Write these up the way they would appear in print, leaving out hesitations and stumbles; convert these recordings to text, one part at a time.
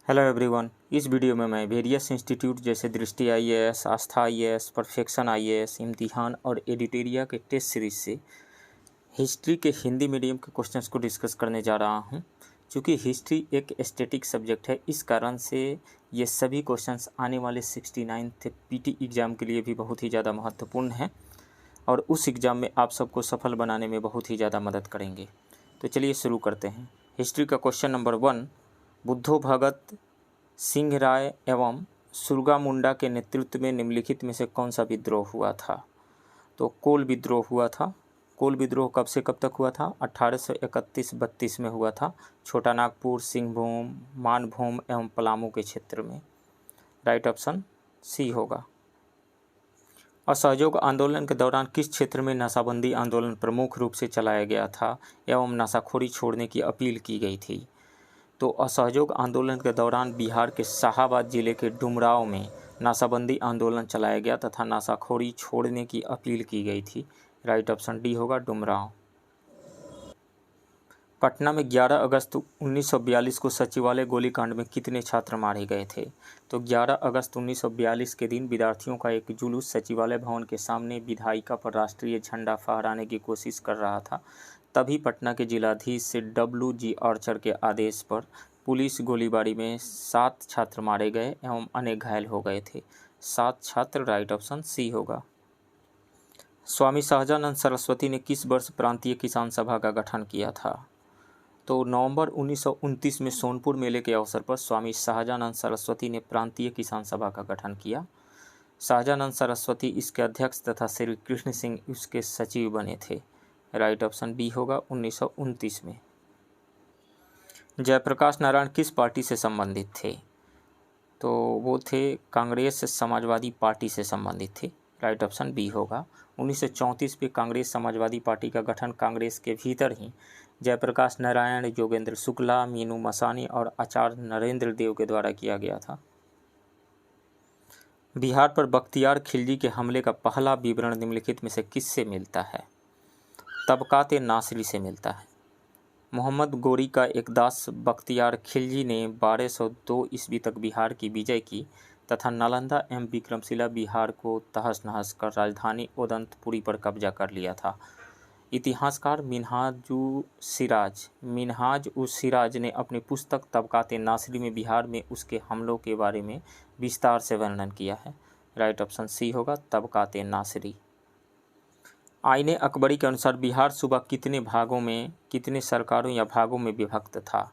Hello everyone. इस video में मैं वेरियस इंस्टीट्यूट जैसे दृष्टि आईएएस, आस्था आईएएस, परफेक्शन आईएएस, इम्तिहान और एडिटेरिया के टेस्ट सीरीज से हिस्ट्री के हिंदी मीडियम के क्वेश्चंस को डिस्कस करने जा रहा हूं। चूँकि हिस्ट्री एक स्टैटिक सब्जेक्ट है, इस कारण से ये सभी क्वेश्चंस आने वाले 69th पीटी एग्ज़ाम के लिए भी बहुत ही ज़्यादा महत्वपूर्ण है और उस एग्ज़ाम में आप सबको सफल बनाने में बहुत ही ज़्यादा मदद करेंगे। तो चलिए शुरू करते हैं। हिस्ट्री का क्वेश्चन नंबर 1, बुद्धो भगत सिंह राय एवं सुरगा मुंडा के नेतृत्व में निम्नलिखित में से कौन सा विद्रोह हुआ था? तो कोल विद्रोह हुआ था। कोल विद्रोह कब से कब तक हुआ था? 1831-32 में हुआ था। छोटा नागपुर, सिंहभूम, मानभूम एवं पलामू के क्षेत्र में। राइट ऑप्शन सी होगा। असहयोग आंदोलन के दौरान किस क्षेत्र में नशाबंदी आंदोलन प्रमुख रूप से चलाया गया था एवं नशाखोरी छोड़ने की अपील की गई थी? तो असहयोग आंदोलन के दौरान बिहार के शाहाबाद जिले के डुमरांव में नाशाबंदी आंदोलन चलाया गया तथा नशाखोरी छोड़ने की अपील की गई थी। राइट ऑप्शन डी होगा, डुमरांव। पटना में 11 अगस्त 1942 को सचिवालय गोलीकांड में कितने छात्र मारे गए थे? तो 11 अगस्त 1942 के दिन विद्यार्थियों का एक जुलूस सचिवालय भवन के सामने विधायिका पर राष्ट्रीय झंडा फहराने की कोशिश कर रहा था। तभी पटना के जिलाधीश से WG आर्चर के आदेश पर पुलिस गोलीबारी में 7 छात्र मारे गए एवं अनेक घायल हो गए थे। 7 छात्र। राइट ऑप्शन सी होगा। स्वामी सहजानंद सरस्वती ने किस वर्ष प्रांतीय किसान सभा का गठन किया था? तो नवंबर 1929 में सोनपुर मेले के अवसर पर स्वामी सहजानंद सरस्वती ने प्रांतीय किसान सभा का गठन किया। सहजानंद सरस्वती इसके अध्यक्ष तथा श्री कृष्ण सिंह उसके सचिव बने थे। राइट ऑप्शन बी होगा, 1929 में। जयप्रकाश नारायण किस पार्टी से संबंधित थे? तो वो थे कांग्रेस समाजवादी पार्टी से संबंधित थे। राइट ऑप्शन बी होगा। 1934 में कांग्रेस समाजवादी पार्टी का गठन कांग्रेस के भीतर ही जयप्रकाश नारायण, योगेंद्र शुक्ला, मीनू मसानी और आचार्य नरेंद्र देव के द्वारा किया गया था। बिहार पर बख्तियार खिलजी के हमले का पहला विवरण निम्नलिखित में से किससे मिलता है? तबकात-ए नासिरी से मिलता है। मोहम्मद गोरी का एक दास बख्तियार खिलजी ने 1202 ईस्वी तक बिहार की विजय की तथा नालंदा एवं विक्रमशिला बिहार को तहस नहस कर राजधानी ओदंतपुरी पर कब्जा कर लिया था। इतिहासकार मिन्हाज-उस-सिराज ने अपनी पुस्तक तबकात-ए-नासिरी में बिहार में उसके हमलों के बारे में विस्तार से वर्णन किया है। राइट ऑप्शन सी होगा, तबकात-ए-नासिरी। आईने अकबरी के अनुसार बिहार सूबा कितने सरकारों या भागों में विभक्त था?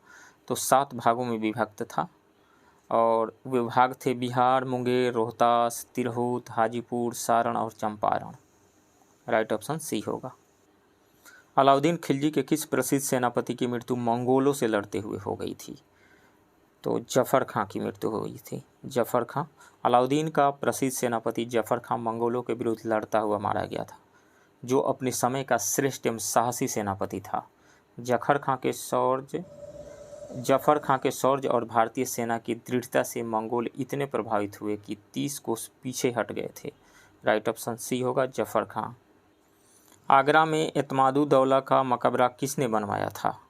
तो 7 भागों में विभक्त था और विभाग थे बिहार, मुंगेर, रोहतास, तिरहुत, हाजीपुर, सारण और चंपारण। राइट ऑप्शन सी होगा। अलाउद्दीन खिलजी के किस प्रसिद्ध सेनापति की मृत्यु मंगोलों से लड़ते हुए हो गई थी? तो जफर खां की मृत्यु हो गई थी। जफर खां। अलाउद्दीन का प्रसिद्ध सेनापति जफर खां मंगोलों के विरुद्ध लड़ता हुआ मारा गया था, जो अपने समय का श्रेष्ठ एवं साहसी सेनापति था। जफर खां के शौर्य और भारतीय सेना की दृढ़ता से मंगोल इतने प्रभावित हुए कि 30 कोस पीछे हट गए थे। राइट ऑप्शन सी होगा, जफर खां। आगरा में एतमादुद्दौला का मकबरा किसने बनवाया था?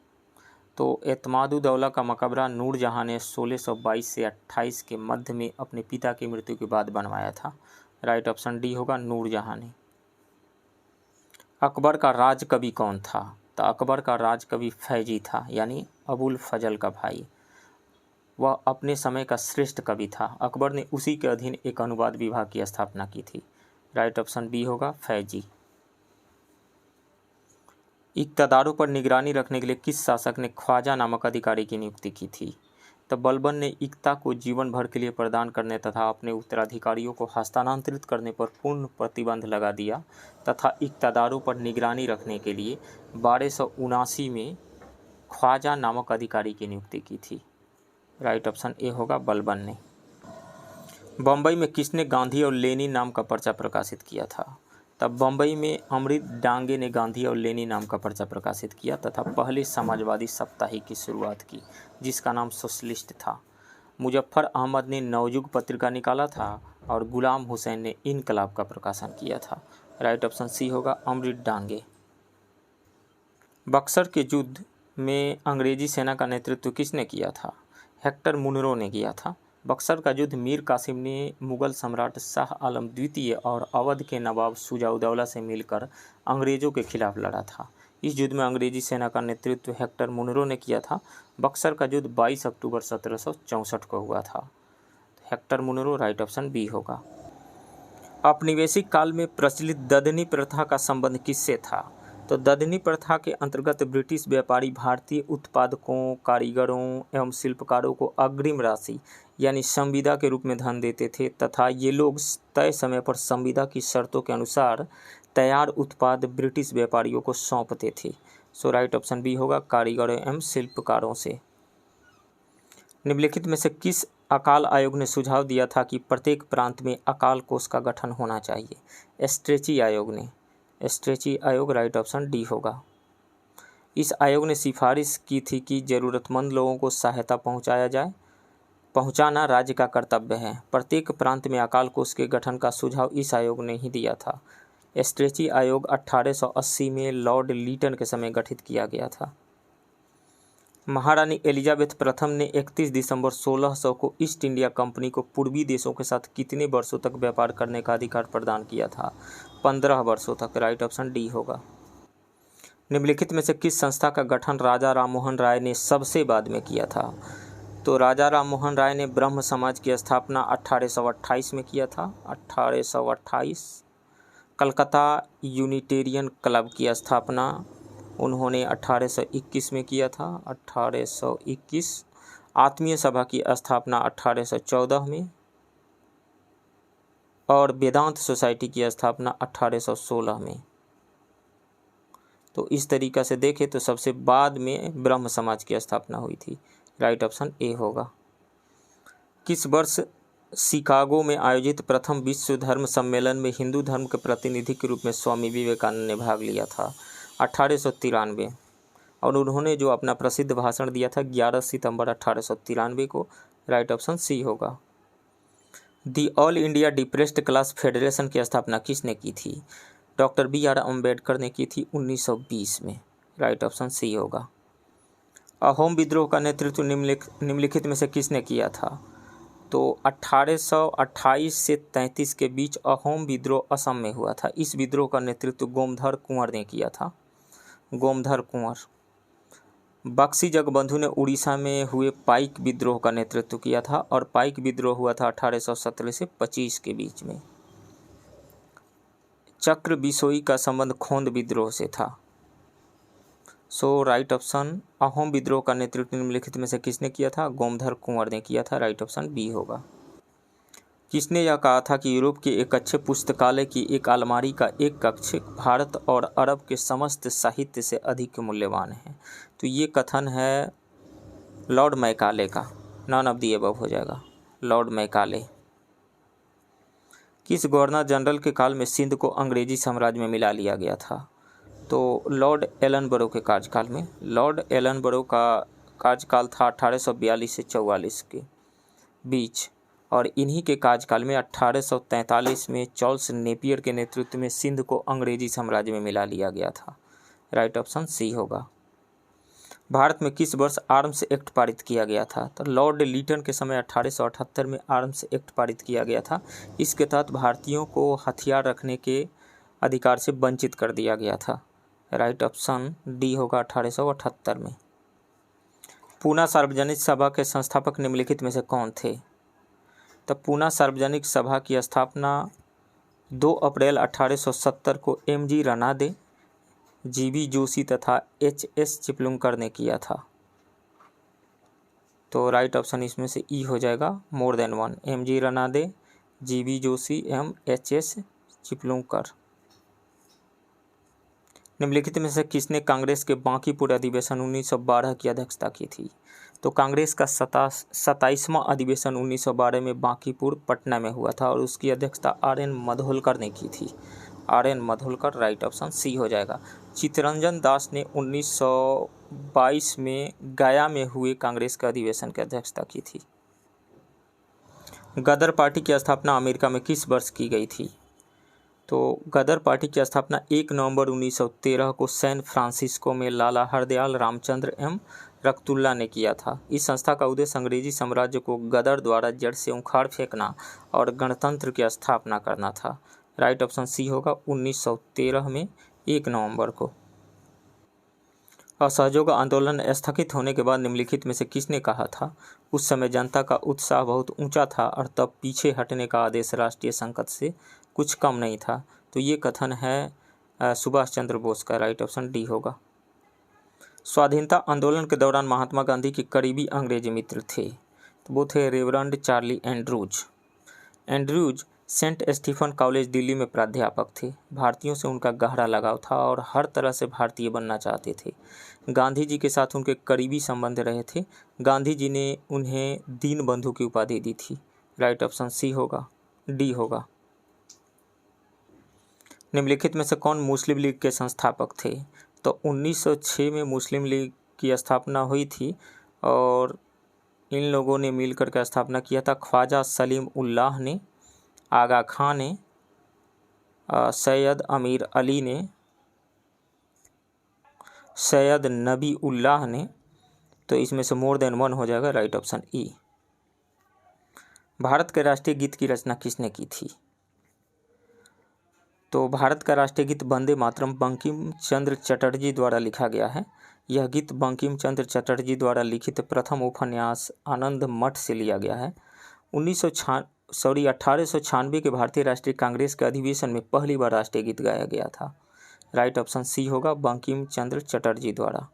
तो एतमादुद्दौला का मकबरा नूरजहां ने 1622 से 28 के मध्य में अपने पिता की मृत्यु के बाद बनवाया था। राइट ऑप्शन डी होगा, नूरजहां ने। अकबर का राजकवि कौन था? तो अकबर का राजकवि फैजी था, यानी अबुल फजल का भाई। वह अपने समय का श्रेष्ठ कवि था। अकबर ने उसी के अधीन एक अनुवाद विभाग की स्थापना की थी। राइट ऑप्शन बी होगा, फैजी। इक़्तिदारों पर निगरानी रखने के लिए किस शासक ने ख्वाजा नामक अधिकारी की नियुक्ति की थी? तो बलबन ने इक्ता को जीवन भर के लिए प्रदान करने तथा अपने उत्तराधिकारियों को हस्तांतरित करने पर पूर्ण प्रतिबंध लगा दिया तथा इक़्तिदारों पर निगरानी रखने के लिए 1279 में ख्वाजा नामक अधिकारी की नियुक्ति की थी। राइट ऑप्शन ए होगा, बलबन ने। बम्बई में किसने गांधी और लेनिन नाम का पर्चा प्रकाशित किया था? तब बम्बई में अमृत डांगे ने गांधी और लेनिन नाम का पर्चा प्रकाशित किया तथा पहले समाजवादी साप्ताहिक की शुरुआत की, जिसका नाम सोशलिस्ट था। मुजफ्फर अहमद ने नवयुग पत्रिका निकाला था और गुलाम हुसैन ने इनकलाब का प्रकाशन किया था। राइट ऑप्शन सी होगा, अमृत डांगे। बक्सर के युद्ध में अंग्रेजी सेना का नेतृत्व किसने किया था? हेक्टर मुनरो ने किया था। बक्सर का युद्ध मीर कासिम ने मुगल सम्राट शाह आलम द्वितीय और अवध के नवाब शुजाउद्दौला से मिलकर अंग्रेज़ों के खिलाफ लड़ा था। इस युद्ध में अंग्रेजी सेना का नेतृत्व हेक्टर मुनरो ने किया था। बक्सर का युद्ध 22 अक्टूबर 1764 को हुआ था। Hector Munro right option B होगा। औपनिवेशिक काल में प्रचलित ददनी प्रथा का संबंध किससे था? तो ददनी प्रथा के अंतर्गत ब्रिटिश व्यापारी भारतीय उत्पादकों, कारीगरों एवं शिल्पकारों को अग्रिम राशि यानी संविदा के रूप में धन देते थे तथा ये लोग तय समय पर संविदा की शर्तों के अनुसार तैयार उत्पाद ब्रिटिश व्यापारियों को सौंपते थे। सो राइट ऑप्शन बी होगा, कारीगरों एवं शिल्पकारों से। निम्नलिखित में से किस अकाल आयोग ने सुझाव दिया था कि प्रत्येक प्रांत में अकाल कोष का गठन होना चाहिए? स्ट्रेची आयोग ने। स्ट्रेची आयोग राइट ऑप्शन डी होगा। इस आयोग ने सिफारिश की थी कि ज़रूरतमंद लोगों को सहायता पहुंचाना राज्य का कर्तव्य है। प्रत्येक प्रांत में अकाल कोष के गठन का सुझाव इस आयोग ने ही दिया था। स्ट्रेची आयोग 1880 में लॉर्ड लीटन के समय गठित किया गया था। महारानी एलिजाबेथ प्रथम ने 31 दिसंबर 1600 को ईस्ट इंडिया कंपनी को पूर्वी देशों के साथ कितने वर्षों तक व्यापार करने का अधिकार प्रदान किया था? 15 वर्षों तक। राइट ऑप्शन डी होगा। निम्नलिखित में से किस संस्था का गठन राजा राममोहन राय ने सबसे बाद में किया था? तो राजा राममोहन राय ने ब्रह्म समाज की स्थापना 1828 में किया था। 1828। कलकत्ता यूनिटेरियन क्लब की स्थापना उन्होंने 1821 में किया था। 1821। आत्मीय सभा की स्थापना 1814 में और वेदांत सोसाइटी की स्थापना 1816 में। तो इस तरीक़ा से देखें तो सबसे बाद में ब्रह्म समाज की स्थापना हुई थी। राइट ऑप्शन ए होगा। किस वर्ष शिकागो में आयोजित प्रथम विश्व धर्म सम्मेलन में हिंदू धर्म के प्रतिनिधि के रूप में स्वामी विवेकानंद ने भाग लिया था? 1893। और उन्होंने जो अपना प्रसिद्ध भाषण दिया था 11 सितंबर 1893 को। राइट ऑप्शन सी होगा। The all India depressed class federation की स्थापना किसने की थी? Doctor B R. अम्बेडकर ने की थी 1920 में। राइट ऑप्शन सी होगा। अहोम विद्रोह का नेतृत्व निम्नलिखित में से किसने किया था? तो 1828 से 33 के बीच अहोम विद्रोह असम में हुआ था। इस विद्रोह का नेतृत्व गोमधर कुंवर ने किया था। गोमधर कुंवर। बक्सी जगबंधु ने उड़ीसा में हुए पाइक विद्रोह का नेतृत्व किया था और पाइक विद्रोह हुआ था 1817 से 25 के बीच में। चक्र बिसोई का संबंध खोंद विद्रोह से था। सो राइट ऑप्शन अहोम विद्रोह का नेतृत्व निम्नलिखित में से किसने किया था? गोमधर कुंवर ने किया था। राइट ऑप्शन बी होगा। किसने यह कहा था कि यूरोप के एक अच्छे पुस्तकालय की एक अलमारी का एक कक्ष भारत और अरब के समस्त साहित्य से अधिक मूल्यवान है? तो ये कथन है लॉर्ड मैकाले का। नॉन ऑफ दी अबव हो जाएगा, लॉर्ड मैकाले। किस गवर्नर जनरल के काल में सिंध को अंग्रेजी साम्राज्य में मिला लिया गया था? तो लॉर्ड एलनबरो के कार्यकाल में। लॉर्ड एलनबरो का कार्यकाल था 1842 से 44 के बीच और इन्हीं के कार्यकाल में 1843 में चार्ल्स नेपियर के नेतृत्व में सिंध को अंग्रेजी साम्राज्य में मिला लिया गया था। राइट ऑप्शन सी होगा। भारत में किस वर्ष आर्म्स एक्ट पारित किया गया था? तो लॉर्ड लीटन के समय 1878 में आर्म्स एक्ट पारित किया गया था। इसके तहत भारतीयों को हथियार रखने के अधिकार से वंचित कर दिया गया था। राइट ऑप्शन डी होगा 1878 में। पूना सार्वजनिक सभा के संस्थापक निम्नलिखित में से कौन थे? तब पूना सार्वजनिक सभा की स्थापना 2 अप्रैल 1870 को M.G. रनादे, G.B. जोशी तथा H.S. चिपलुंकर ने किया था। तो राइट ऑप्शन इसमें से ई हो जाएगा, more than one. M.G. रनादे, G.B. Joshi एवं H.S. चिपलुंकर। निम्नलिखित में से किसने कांग्रेस के बांकीपुर अधिवेशन 1912 की अध्यक्षता की थी? तो कांग्रेस का 27वां अधिवेशन 1912 में बांकीपुर पटना में हुआ था और उसकी अध्यक्षता R.N. मधोलकर ने की थी। R.N. Madholkar. Right option C हो जाएगा। चित्तरंजन दास ने 1922 में गया में हुए कांग्रेस के अधिवेशन की अध्यक्षता की थी। गदर पार्टी की स्थापना अमेरिका में किस वर्ष की गई थी? तो गदर पार्टी की स्थापना 1 नवंबर 1913 को सैन फ्रांसिस्को में लाला हरदयाल रामचंद्र एवं रख्तुल्ला ने किया था। इस संस्था का उद्देश्य अंग्रेजी साम्राज्य को गदर द्वारा जड़ से उखाड़ फेंकना और गणतंत्र की स्थापना करना था। राइट ऑप्शन सी होगा 1913 में 1 नवंबर को। असहयोग आंदोलन स्थगित होने के बाद निम्नलिखित में से किसने कहा था, उस समय जनता का उत्साह बहुत ऊंचा था और तब पीछे हटने का आदेश राष्ट्रीय संकट से कुछ कम नहीं था। तो ये कथन है सुभाष चंद्र बोस का। राइट ऑप्शन डी होगा। स्वाधीनता आंदोलन के दौरान महात्मा गांधी के करीबी अंग्रेजी मित्र थे, तो वो थे Reverend Charlie Andrews. Andrews Saint Stephen College Delhi में प्राध्यापक थे। भारतीयों से उनका गहरा लगाव था और हर तरह से भारतीय बनना चाहते थे। गांधी जी के साथ उनके करीबी संबंध रहे थे। गांधी जी ने उन्हें दीन बंधु की उपाधि दी थी। राइट ऑप्शन सी होगा, डी होगा। निम्नलिखित में से कौन मुस्लिम लीग के संस्थापक थे, तो 1906 में मुस्लिम लीग की स्थापना हुई थी और इन लोगों ने मिलकर के स्थापना किया था। ख्वाजा सलीम उल्लाह ने, आगा खां ने, सैयद अमीर अली ने, सैयद नबी उल्लाह ने। तो इसमें से मोर देन वन हो जाएगा। Right option E. भारत के राष्ट्रीय गीत की रचना किसने की थी, तो भारत का राष्ट्रीय गीत वंदे मातरम बंकिम चंद्र चटर्जी द्वारा लिखा गया है। यह गीत बंकिम चंद्र चटर्जी द्वारा लिखित प्रथम उपन्यास आनंद मठ से लिया गया है। 1896 के भारतीय राष्ट्रीय कांग्रेस के अधिवेशन में पहली बार राष्ट्रीय गीत गाया गया था। राइट ऑप्शन सी होगा, बंकिम चंद्र चटर्जी द्वारा।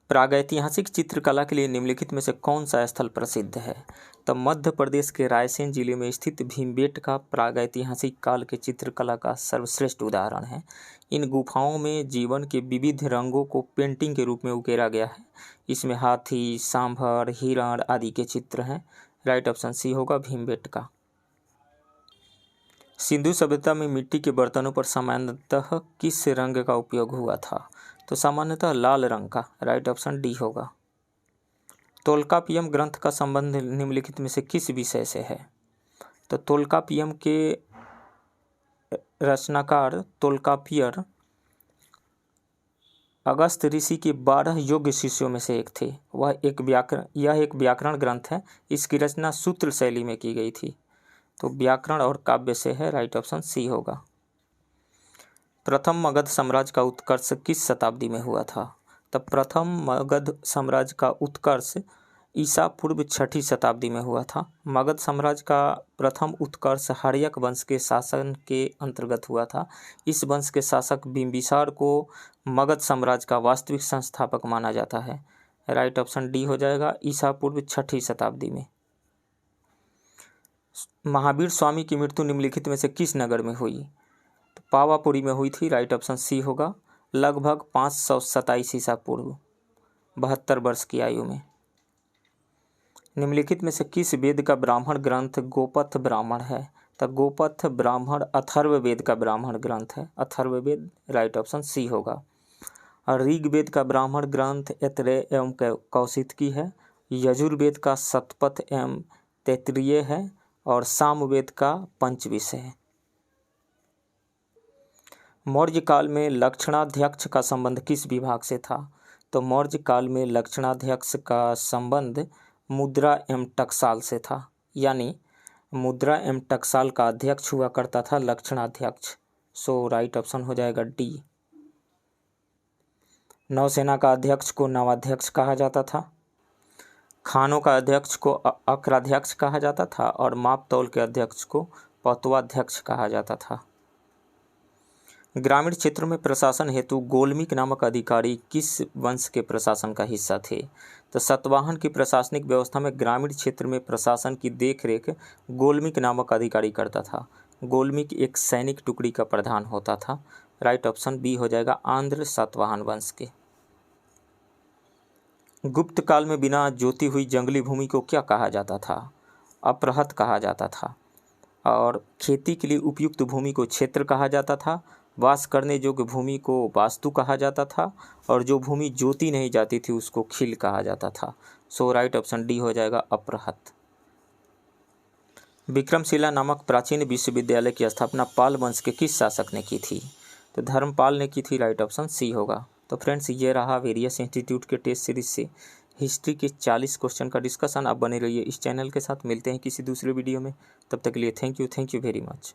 प्रागैतिहासिक चित्रकला के लिए निम्नलिखित में से कौन सा स्थल प्रसिद्ध है, तो मध्य प्रदेश के रायसेन जिले में स्थित भीमबेटका प्रागैतिहासिक काल के चित्रकला का सर्वश्रेष्ठ उदाहरण है। इन गुफाओं में जीवन के विविध रंगों को पेंटिंग के रूप में उकेरा गया है। इसमें हाथी, सांभर, हिरण आदि के चित्र हैं। राइट ऑप्शन सी होगा, भीमबेटका। सिंधु सभ्यता में मिट्टी के बर्तनों पर सामान्यतः किस रंग का उपयोग हुआ था, तो सामान्यतः लाल रंग का। राइट ऑप्शन डी होगा। तोल्कापियम ग्रंथ का संबंध निम्नलिखित में से किस विषय से है, तो तोल्कापियम के रचनाकार तोल्कापियर अगस्त ऋषि के 12 योग्य शिष्यों में से एक थे। यह एक व्याकरण ग्रंथ है। इसकी रचना सूत्र शैली में की गई थी, तो व्याकरण और काव्य से है। राइट ऑप्शन सी होगा। प्रथम मगध साम्राज्य का उत्कर्ष किस शताब्दी में हुआ था, तब प्रथम मगध साम्राज्य का उत्कर्ष ईसा पूर्व 6ठी शताब्दी में हुआ था। मगध साम्राज्य का प्रथम उत्कर्ष हर्यक वंश के शासन के अंतर्गत हुआ था। इस वंश के शासक बिंबिसार को मगध साम्राज्य का वास्तविक संस्थापक माना जाता है। राइट ऑप्शन डी हो जाएगा, ईसा पूर्व 6ठी शताब्दी में। महावीर स्वामी की मृत्यु निम्नलिखित में से किस नगर में हुई, तो पावापुरी में हुई थी। राइट ऑप्शन सी होगा, लगभग 527 ईसा पूर्व, 72 वर्ष की आयु में। निम्नलिखित में से किस वेद का ब्राह्मण ग्रंथ गोपथ ब्राह्मण है, तो गोपथ ब्राह्मण अथर्ववेद का ब्राह्मण ग्रंथ है, अथर्ववेद। राइट ऑप्शन सी होगा। और ऋग्वेद का ब्राह्मण ग्रंथ ऐतरेय एवं कौशितकी है। यजुर्वेद का शतपथ एवं तैत्तिरीय है और सामवेद का पंचविश है। मौर्य काल में लक्षणाध्यक्ष का संबंध किस विभाग से था, तो मौर्य काल में लक्षणाध्यक्ष का संबंध मुद्रा एवं टकसाल से था। यानी मुद्रा एवं टकसाल का अध्यक्ष हुआ करता था लक्षणाध्यक्ष। सो राइट ऑप्शन हो जाएगा डी। नौसेना का अध्यक्ष को नवाध्यक्ष कहा जाता था। खानों का अध्यक्ष को अक्राध्यक्ष कहा जाता था और माप तौल के अध्यक्ष को पतवाध्यक्ष कहा जाता था। ग्रामीण क्षेत्रों में प्रशासन हेतु गोलमिक नामक अधिकारी किस वंश के प्रशासन का हिस्सा थे, तो सतवाहन की प्रशासनिक व्यवस्था में ग्रामीण क्षेत्र में प्रशासन की देखरेख गोलमिक नामक अधिकारी करता था। गोलमिक एक सैनिक टुकड़ी का प्रधान होता था। राइट ऑप्शन बी हो जाएगा, आंध्र सातवाहन वंश के। गुप्त काल में बिना जोती हुई जंगली भूमि को क्या कहा जाता था, अपरहत कहा जाता था। और खेती के लिए उपयुक्त भूमि को क्षेत्र कहा जाता था। वास करने योग्य भूमि को वास्तु कहा जाता था और जो भूमि जोती नहीं जाती थी उसको खिल कहा जाता था। सो राइट ऑप्शन डी हो जाएगा, अपरहत। विक्रमशिला नामक प्राचीन विश्वविद्यालय की स्थापना पाल वंश के किस शासक ने की थी, तो धर्मपाल ने की थी। राइट ऑप्शन सी होगा। तो फ्रेंड्स ये रहा वेरियस इंस्टीट्यूट के टेस्ट सीरीज से हिस्ट्री के 40 क्वेश्चन का डिस्कशन। आप बने रहिए इस चैनल के साथ। मिलते हैं किसी दूसरे वीडियो में, तब तक के लिए थैंक यू वेरी मच।